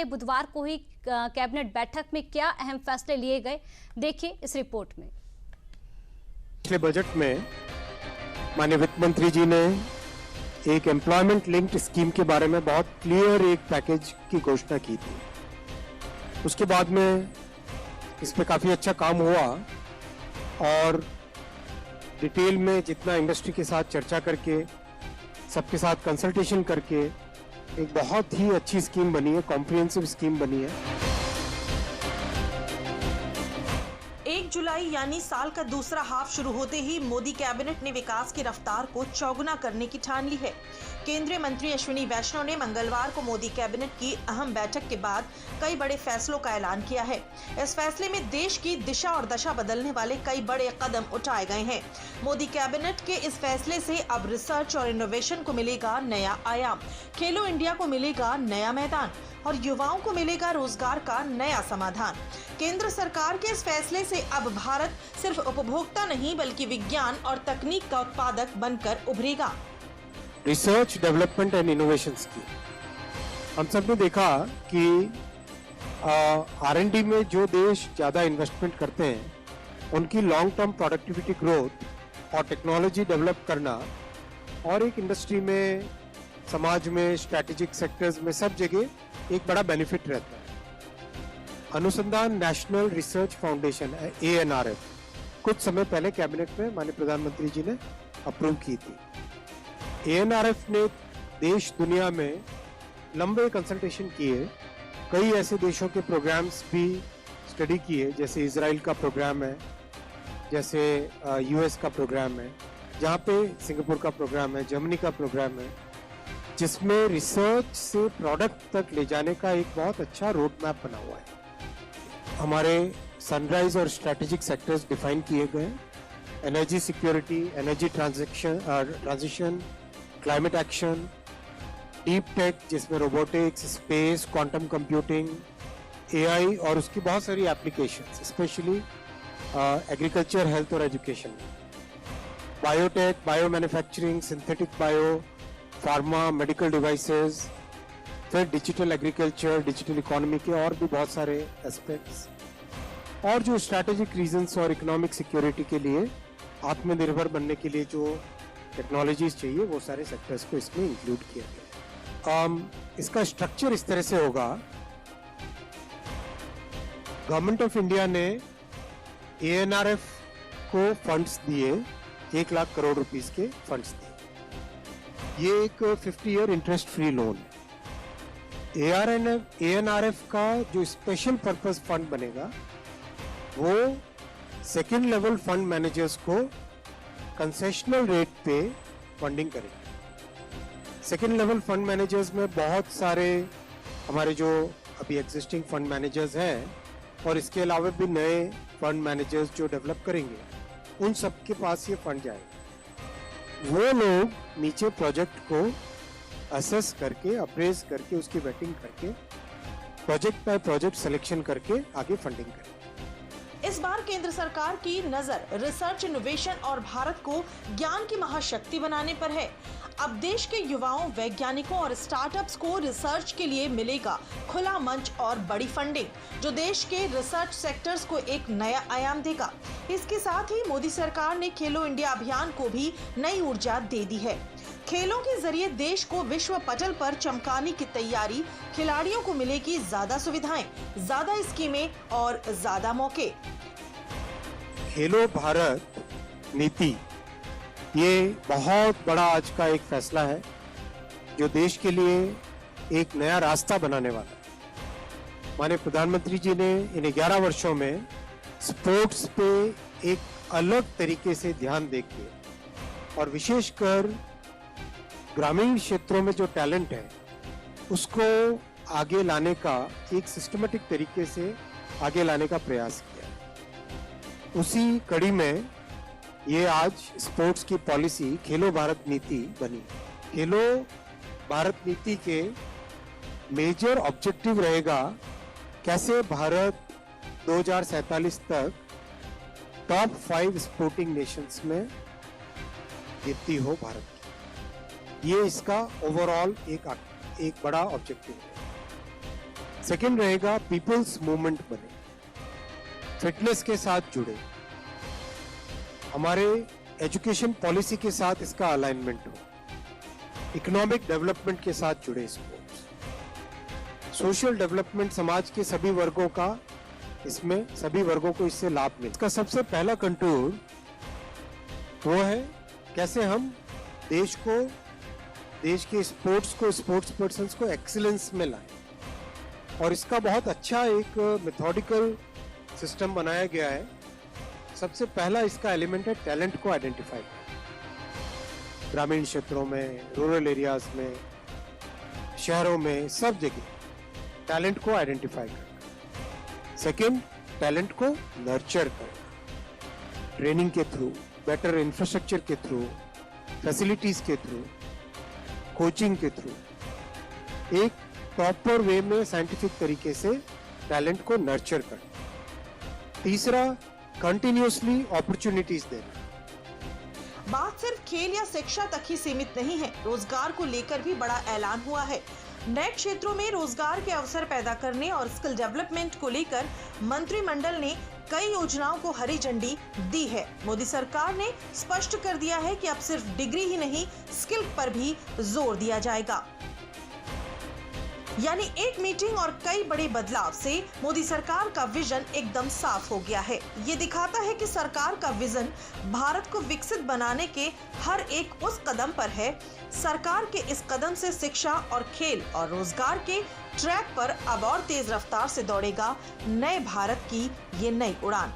बुधवार को ही कैबिनेट बैठक में क्या अहम फैसले लिए गए, देखिए इस रिपोर्ट में। पिछले बजट में माननीय वित्त मंत्री जी ने एक एम्प्लॉयमेंट लिंक्ड स्कीम के बारे में बहुत क्लियर एक पैकेज की घोषणा की थी। उसके बाद में इस पे काफी अच्छा काम हुआ और डिटेल में जितना इंडस्ट्री के साथ चर्चा करके, सबके साथ कंसल्टेशन करके एक बहुत ही अच्छी स्कीम बनी है, कॉम्प्रिहेंसिव स्कीम बनी है। 1 जुलाई यानी साल का दूसरा हाफ शुरू होते ही मोदी कैबिनेट ने विकास की रफ्तार को चौगुना करने की ठान ली है। केंद्रीय मंत्री अश्विनी वैष्णव ने मंगलवार को मोदी कैबिनेट की अहम बैठक के बाद कई बड़े फैसलों का ऐलान किया है। इस फैसले में देश की दिशा और दशा बदलने वाले कई बड़े कदम उठाए गए हैं। मोदी कैबिनेट के इस फैसले से अब रिसर्च और इनोवेशन को मिलेगा नया आयाम, खेलो इंडिया को मिलेगा नया मैदान और युवाओं को मिलेगा रोजगार का नया समाधान। केंद्र सरकार के इस फैसले से अब भारत सिर्फ उपभोक्ता नहीं बल्कि विज्ञान और तकनीक का उत्पादक बनकर उभरेगा। रिसर्च, डेवलपमेंट एंड इनोवेशन की हम सब ने देखा कि R&D में जो देश ज्यादा इन्वेस्टमेंट करते हैं उनकी लॉन्ग टर्म प्रोडक्टिविटी ग्रोथ और टेक्नोलॉजी डेवलप करना और एक इंडस्ट्री में, समाज में, स्ट्रैटेजिक सेक्टर्स में सब जगह एक बड़ा बेनिफिट रहता है। अनुसंधान नेशनल रिसर्च फाउंडेशन ANRF कुछ समय पहले कैबिनेट में माननीय प्रधानमंत्री जी ने अप्रूव की थी। ANRF ने देश दुनिया में लंबे कंसल्टेशन किए, कई ऐसे देशों के प्रोग्राम्स भी स्टडी किए, जैसे इजराइल का प्रोग्राम है, जैसे US का प्रोग्राम है, जहाँ पे सिंगापुर का प्रोग्राम है, जर्मनी का प्रोग्राम है, जिसमें रिसर्च से प्रोडक्ट तक ले जाने का एक बहुत अच्छा रोड मैप बना हुआ है। हमारे सनराइज और स्ट्रैटेजिक सेक्टर्स डिफाइन किए गए, energy security, energy transition, climate action, deep tech जिसमें robotics, space, quantum computing, AI और उसकी बहुत सारी एप्लीकेशंस, स्पेशली एग्रीकल्चर, हेल्थ और education, biotech, bio manufacturing, synthetic bio, pharma, medical devices, फिर डिजिटल एग्रीकल्चर, डिजिटल इकोनॉमी के और भी बहुत सारे एस्पेक्ट्स, और जो स्ट्रैटेजिक रीजंस और इकोनॉमिक सिक्योरिटी के लिए, आत्मनिर्भर बनने के लिए जो टेक्नोलॉजीज चाहिए, वो सारे सेक्टर्स को इसमें इंक्लूड किया गया है। इसका स्ट्रक्चर इस तरह से होगा। गवर्नमेंट ऑफ इंडिया ने ANRF को फंड्स दिए, 1 लाख करोड़ रुपीस के फंड्स दिए। ये एक 50 ईयर इंटरेस्ट फ्री लोन है। ANRF का जो स्पेशल पर्पस फंड बनेगा वो सेकेंड लेवल फंड मैनेजर्स को कंसेशनल रेट पे फंडिंग करेगा। सेकेंड लेवल फंड मैनेजर्स में बहुत सारे हमारे जो अभी एग्जिस्टिंग फंड मैनेजर्स हैं और इसके अलावा भी नए फंड मैनेजर्स जो डेवलप करेंगे, उन सब के पास ये फंड जाएगा। वो लोग नीचे प्रोजेक्ट को असेस करके, अप्रेज करके, उसकी वेटिंग करके, प्रोजेक्ट बाय प्रोजेक्ट सिलेक्शन करके आगे फंडिंग करेंगे। इस बार केंद्र सरकार की नजर रिसर्च, इनोवेशन और भारत को ज्ञान की महाशक्ति बनाने पर है। अब देश के युवाओं, वैज्ञानिकों और स्टार्टअप्स को रिसर्च के लिए मिलेगा खुला मंच और बड़ी फंडिंग, जो देश के रिसर्च सेक्टर्स को एक नया आयाम देगा। इसके साथ ही मोदी सरकार ने खेलो इंडिया अभियान को भी नई ऊर्जा दे दी है। खेलों के जरिए देश को विश्व पटल पर चमकाने की तैयारी, खिलाड़ियों को मिलेगी ज्यादा सुविधाएं, ज्यादा स्कीमें और ज्यादा मौके। खेलो भारत नीति ये बहुत बड़ा आज का एक फैसला है जो देश के लिए एक नया रास्ता बनाने वाला है। माननीय प्रधानमंत्री जी ने इन 11 वर्षों में स्पोर्ट्स पे एक अलग तरीके से ध्यान देके और विशेषकर ग्रामीण क्षेत्रों में जो टैलेंट है उसको आगे लाने का एक सिस्टमेटिक तरीके से आगे लाने का प्रयास किया। उसी कड़ी में ये आज स्पोर्ट्स की पॉलिसी खेलो भारत नीति बनी। खेलो भारत नीति के मेजर ऑब्जेक्टिव रहेगा कैसे भारत 2047 तक टॉप 5 स्पोर्टिंग नेशंस में गिनती हो भारत की। ये इसका ओवरऑल एक बड़ा ऑब्जेक्टिव है। सेकंड रहेगा पीपल्स मूवमेंट बने, फिटनेस के साथ जुड़े, हमारे एजुकेशन पॉलिसी के साथ इसका अलाइनमेंट हो, इकोनॉमिक डेवलपमेंट के साथ जुड़े स्पोर्ट्स, सोशल डेवलपमेंट, समाज के सभी वर्गों का इसमें, सभी वर्गों को इससे लाभ मिले। इसका सबसे पहला कंटूर वो है कैसे हम देश के स्पोर्ट्स को, स्पोर्ट्स पर्सन्स को एक्सीलेंस में लाएं, और इसका बहुत अच्छा एक मेथोडिकल सिस्टम बनाया गया है। सबसे पहला इसका एलिमेंट है टैलेंट को आइडेंटिफाई करना, ग्रामीण क्षेत्रों में, रूरल एरियाज में, शहरों में, सब जगह टैलेंट को आइडेंटिफाई करना। सेकंड, टैलेंट को नर्चर करना, ट्रेनिंग के थ्रू, बेटर इंफ्रास्ट्रक्चर के थ्रू, फैसिलिटीज के थ्रू, कोचिंग के थ्रू, एक प्रॉपर वे में साइंटिफिक तरीके से टैलेंट को नर्चर करना। तीसरा, कंटिन्यूअसली अपॉर्चुनिटीज देना। बात सिर्फ खेल या शिक्षा तक ही सीमित नहीं है, रोजगार को लेकर भी बड़ा ऐलान हुआ है। नए क्षेत्रों में रोजगार के अवसर पैदा करने और स्किल डेवलपमेंट को लेकर मंत्रिमंडल ने कई योजनाओं को हरी झंडी दी है। मोदी सरकार ने स्पष्ट कर दिया है कि अब सिर्फ डिग्री ही नहीं, स्किल पर भी जोर दिया जाएगा। यानी एक मीटिंग और कई बड़े बदलाव से मोदी सरकार का विजन एकदम साफ हो गया है। ये दिखाता है कि सरकार का विजन भारत को विकसित बनाने के हर एक उस कदम पर है। सरकार के इस कदम से शिक्षा और खेल और रोजगार के ट्रैक पर अब और तेज रफ्तार से दौड़ेगा नए भारत की ये नई उड़ान।